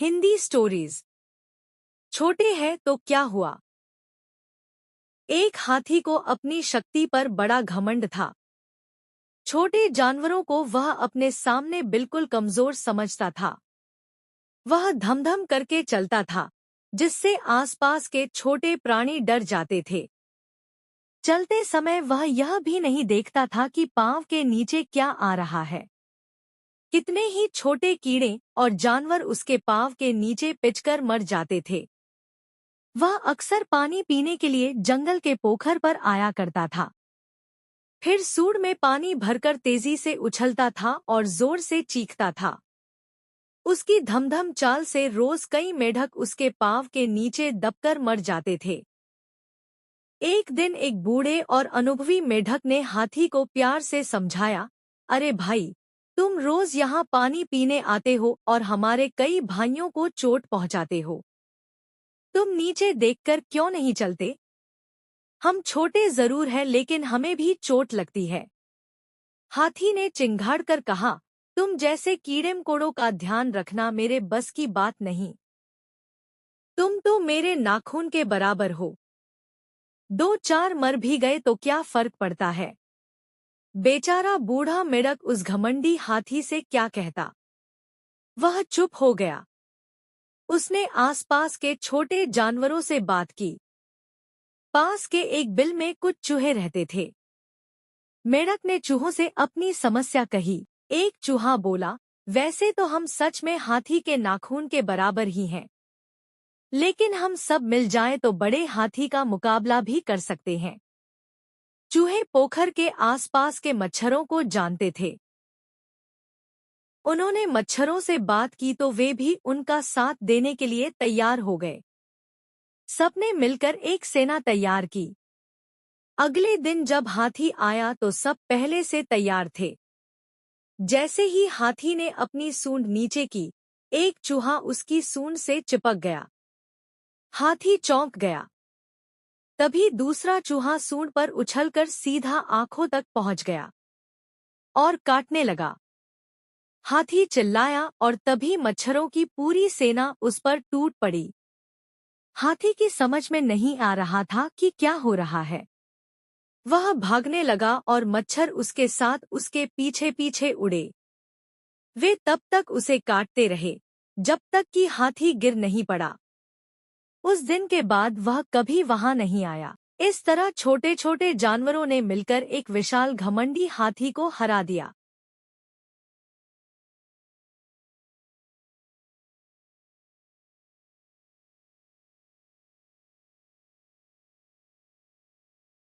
Hindi stories. छोटे हैं तो क्या हुआ। एक हाथी को अपनी शक्ति पर बड़ा घमंड था। छोटे जानवरों को वह अपने सामने बिल्कुल कमजोर समझता था। वह धमधम करके चलता था, जिससे आसपास के छोटे प्राणी डर जाते थे। चलते समय वह यह भी नहीं देखता था कि पांव के नीचे क्या आ रहा है। कितने ही छोटे कीड़े और जानवर उसके पांव के नीचे पिचकर मर जाते थे। वह अक्सर पानी पीने के लिए जंगल के पोखर पर आया करता था। फिर सूंड में पानी भरकर तेजी से उछलता था और जोर से चीखता था। उसकी धमधम चाल से रोज कई मेढक उसके पांव के नीचे दबकर मर जाते थे। एक दिन एक बूढ़े और अनुभवी मेढक ने हाथी को प्यार से समझाया, अरे भाई, तुम रोज यहाँ पानी पीने आते हो और हमारे कई भाइयों को चोट पहुँचाते हो। तुम नीचे देखकर क्यों नहीं चलते? हम छोटे जरूर हैं लेकिन हमें भी चोट लगती है। हाथी ने चिंघाड़ कर कहा, तुम जैसे कीड़े मकोड़ों का ध्यान रखना मेरे बस की बात नहीं। तुम तो मेरे नाखून के बराबर हो। दो चार मर भी गए तो क्या फर्क पड़ता है। बेचारा बूढ़ा मेढक उस घमंडी हाथी से क्या कहता। वह चुप हो गया। उसने आसपास के छोटे जानवरों से बात की। पास के एक बिल में कुछ चूहे रहते थे। मेढक ने चूहों से अपनी समस्या कही। एक चूहा बोला, वैसे तो हम सच में हाथी के नाखून के बराबर ही हैं, लेकिन हम सब मिल जाएं तो बड़े हाथी का मुकाबला भी कर सकते हैं। चूहे पोखर के आसपास के मच्छरों को जानते थे। उन्होंने मच्छरों से बात की तो वे भी उनका साथ देने के लिए तैयार हो गए। सबने मिलकर एक सेना तैयार की। अगले दिन जब हाथी आया तो सब पहले से तैयार थे। जैसे ही हाथी ने अपनी सूंड नीचे की, एक चूहा उसकी सूंड से चिपक गया। हाथी चौंक गया। तभी दूसरा चूहा सूंड पर उछलकर सीधा आंखों तक पहुंच गया और काटने लगा। हाथी चिल्लाया और तभी मच्छरों की पूरी सेना उस पर टूट पड़ी। हाथी की समझ में नहीं आ रहा था कि क्या हो रहा है। वह भागने लगा और मच्छर उसके साथ उसके पीछे पीछे उड़े। वे तब तक उसे काटते रहे जब तक कि हाथी गिर नहीं पड़ा। उस दिन के बाद वह कभी वहां नहीं आया। इस तरह छोटे छोटे जानवरों ने मिलकर एक विशाल घमंडी हाथी को हरा दिया।